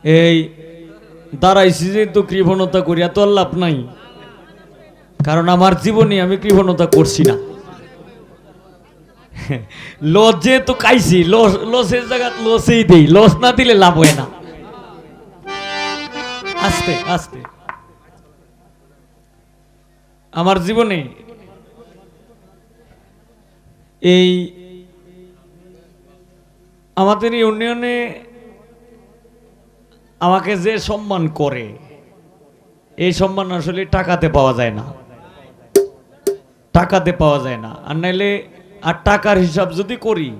এই দাঁড়াইছি যেহেতু কৃপণতা করিয়া তো আর লাভ নাই, কারণ আমার জীবনে আমি কৃপণতা করছি না। লস যেহেতু খাইছি, লসের জায়গা লসেই দেই, লস না দিলে লাভ হয় না। আস্তে আস্তে আমার জীবনে এই আমাদের ইউনিয়নে আমাকে যে সম্মান করে, এই সম্মান আসলে টাকাতে পাওয়া যায় না, টাকাতে পাওয়া যায় না। আর নাইলে আর টাকার হিসাব যদি করি,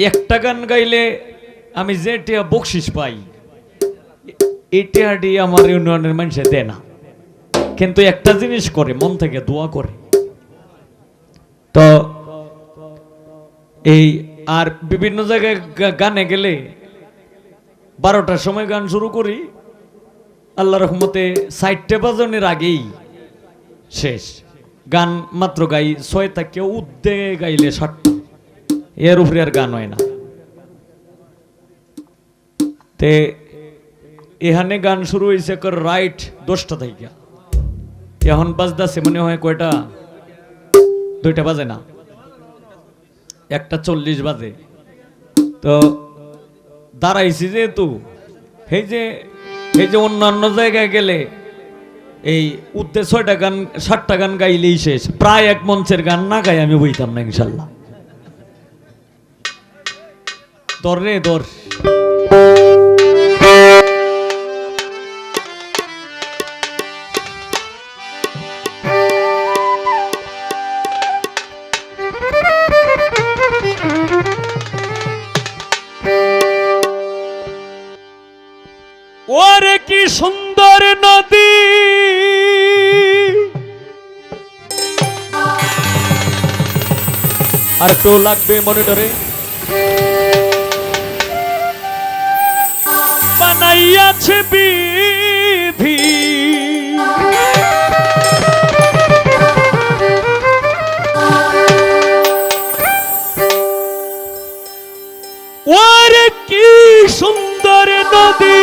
একটা গান গাইলে আমি যে টিয়া বকশিস পাই, এই টিয়াটি আমার ইউনিয়নের মানুষে দেয় না, কিন্তু একটা জিনিস করে, মন থেকে দোয়া করে। তো এই আর বিভিন্ন জায়গায় গানে গেলে 12টার সময় গান শুরু করি, আল্লাহ রহমতে 60টা বাজনের আগেই শেষ। গান মাত্র গাই 6 থেকে উদ্দে গাইলে 60টা, এর উপরে আর গান হয় না। তে এখানে গান শুরু হয়েছে রাইট 10টা থেকে, এখন বাজদাছে মনে হয় কয়টা, 2টা বাজে না, 1:40 বাজে। তো দাঁড়াইছি যেহেতু, এই যে অন্যান্য জায়গায় গেলে এই উদ্দে 6টা গান 7টা গান গাইলেই শেষ, প্রায় এক মঞ্চের গান না গাই আমি বইতাম না ইনশাল্লাহ। দর রে দর। ওরে কি সুন্দর নদী, আর তো লাগবে মনিটরে, বানাইয়াছে বিধি, ওরে কি সুন্দর নদী,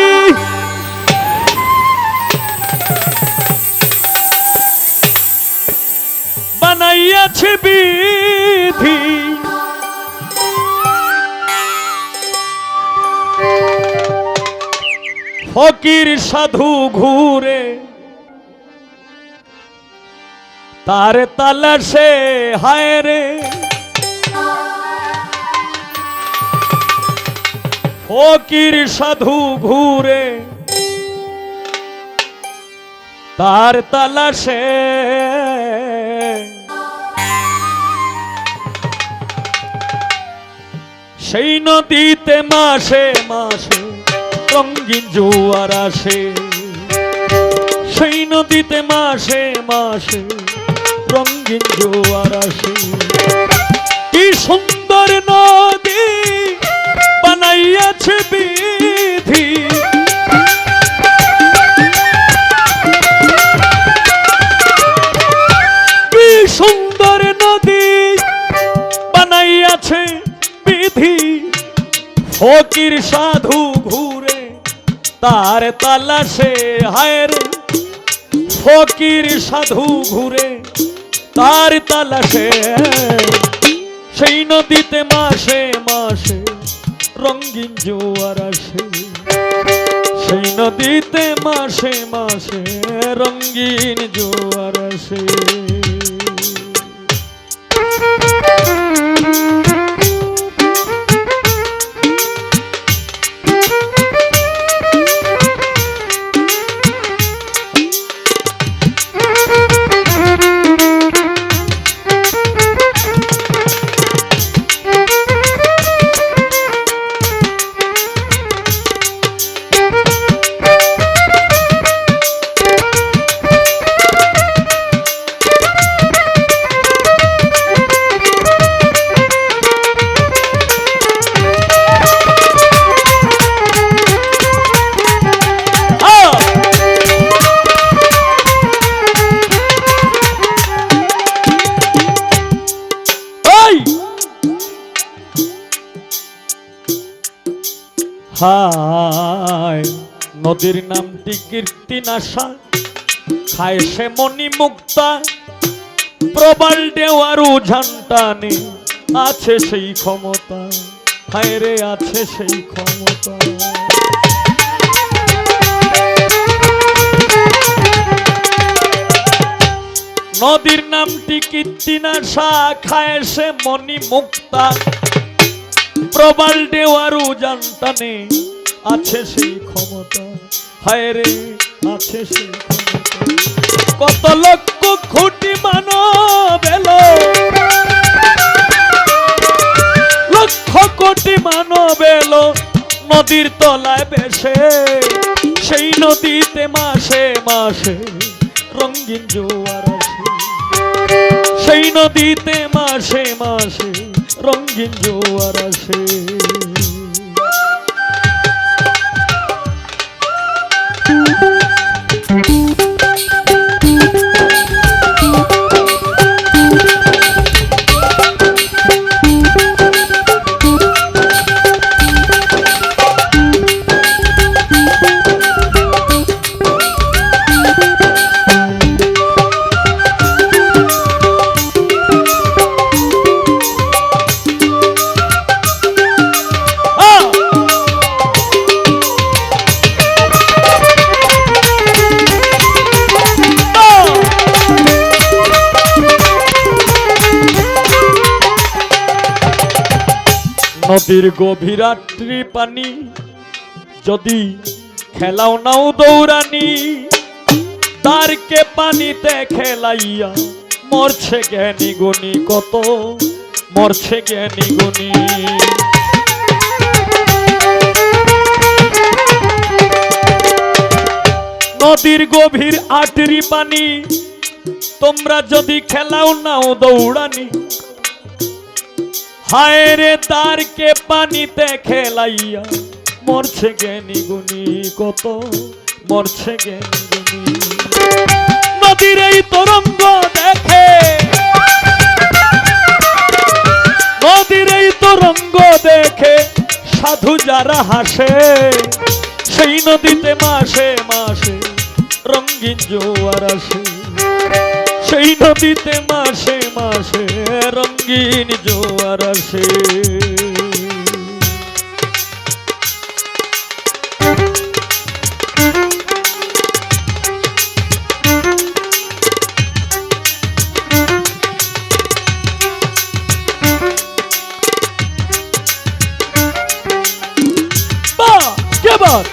বানাইয়াছে বিধি, ফকির সাধু ঘুরে তার তালাশে, হায় রে ফকির সাধু ঘুরে তার তালাশে, সেই নদীতে মাসে মাসে রঙিন জোয়ার আসে, সেই নদীতে মাসে মাসে রঙিন জোয়ার আসে। কি সুন্দর নদী বানাইয়াছে বিধি, কি সুন্দর নদী বানাইয়াছে বিধি, ফকির সাধু ঘুরে তার তালাশে, হায় রে ফকির সাধু ঘুরে তার তালাশে, সেই নদীতে মাসে মাসে রঙিন জোয়ার আসে, সেই নদীতে মাসে মাসে রঙিন জোয়ার আসে। হায় নদীর নামটি কীর্তি নাশা খায় সে মণি মুক্তা প্রবল দেওয়ার উঝানটানে আছে সেই ক্ষমতা হায় রে আছে সেই ক্ষমতা নদীর নামটি কীর্তি নাশা খায় সে মণি মুক্তা প্রবল দেওয়ার উজানটানে আছে সেই ক্ষমতা হায় রে আছে সেই ক্ষমতা কত লক্ষ কোটি মানব এলো লক্ষ কোটি মানব এলো নদীর তলায় বেশে সেই নদীতে মাসে মাসে রঙিন জোয়ার আসে সেই নদীতে মাসে মাসে রঙিন জোয়ার আসে নদীর গভীর রাত্রি পানি যদি খেলাও নাও দৌড়ানি তারকে পানিতে খেলাইয়া মরছে জ্ঞানী গুণী কত মরছে জ্ঞানী গুণী নদীর গভীর আটরি পানি তোমরা যদি খেলাও নাও দৌড়ানি হায় রে তারকে পানিতে খেলাইয়া মরছে জ্ঞানী গুণী কত মরছে জ্ঞানী গুণী নদীর এই তরঙ্গ দেখে নদীর এই তরঙ্গ দেখে সাধু যারা হাসে সেই নদীতে মাসে মাসে রঙিন জোয়ার আসে সেই নদীতে মাসে মাসে রঙিন জোয়ার আসে বাহ কে বাত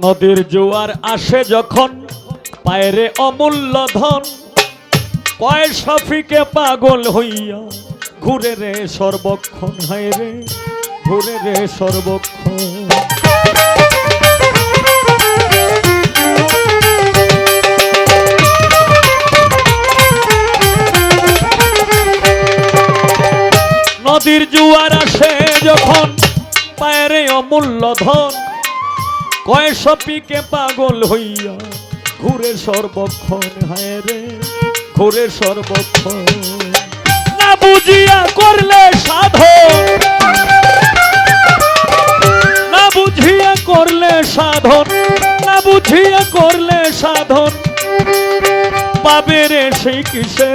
নদীর জোয়ার আসে যখন পায়রে অমূল্য ধন কয় সফিকে পাগল হইয়া ঘুরে রে সর্বক্ষণ হায় রে ঘুরে রে সর্বক্ষণ নদীর জোয়ার আসে যখন পায়রে অমূল্য ধন কয় সপিকে পাগল হইয়া ঘুরে সর্বক্ষণ হায় রে ঘুরে সর্বক্ষণ না বুঝিয়া করলে সাধন না বুঝিয়া করলে সাধন না বুঝিয়া করলে সাধন পাবে রে সেই কিসে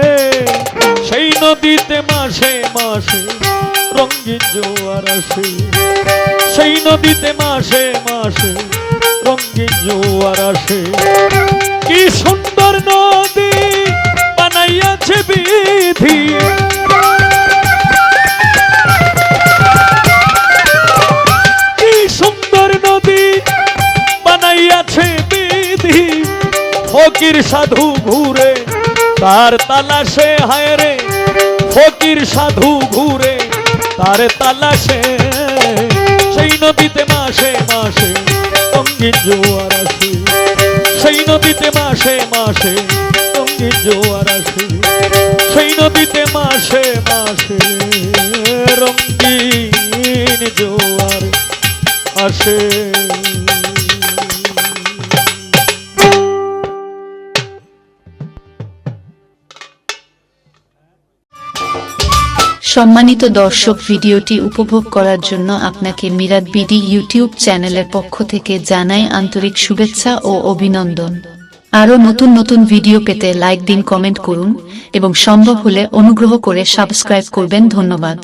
সেই নদীতে মাসে মাসে রঙিন জোয়ার আসে সেই নদীতে মাসে মাসে রঙিন জোয়ার আসে কি সুন্দর নদী বানাইয়াছে বিধি কি সুন্দর নদী বানাইয়াছে বিধি ফকির সাধু ঘুরে তার তালাশে হায় রে নদীর সাধু ঘুরে তারে তালাশে, সেই নদীতে মাসে মাসে রঙিন জোয়ার আসে, সেই নদীতে মাসে মাসে রঙিন জোয়ার আসে, সেই নদীতে মাসে মাসে রঙিন জোয়ার আসে। সম্মানিত দর্শক, ভিডিওটি উপভোগ করার জন্য আপনাকে মিরাত বিডি ইউটিউব চ্যানেলের পক্ষ থেকে জানাই আন্তরিক শুভেচ্ছা ও অভিনন্দন। আরও নতুন নতুন ভিডিও পেতে লাইক দিন, কমেন্ট করুন এবং সম্ভব হলে অনুগ্রহ করে সাবস্ক্রাইব করবেন। ধন্যবাদ।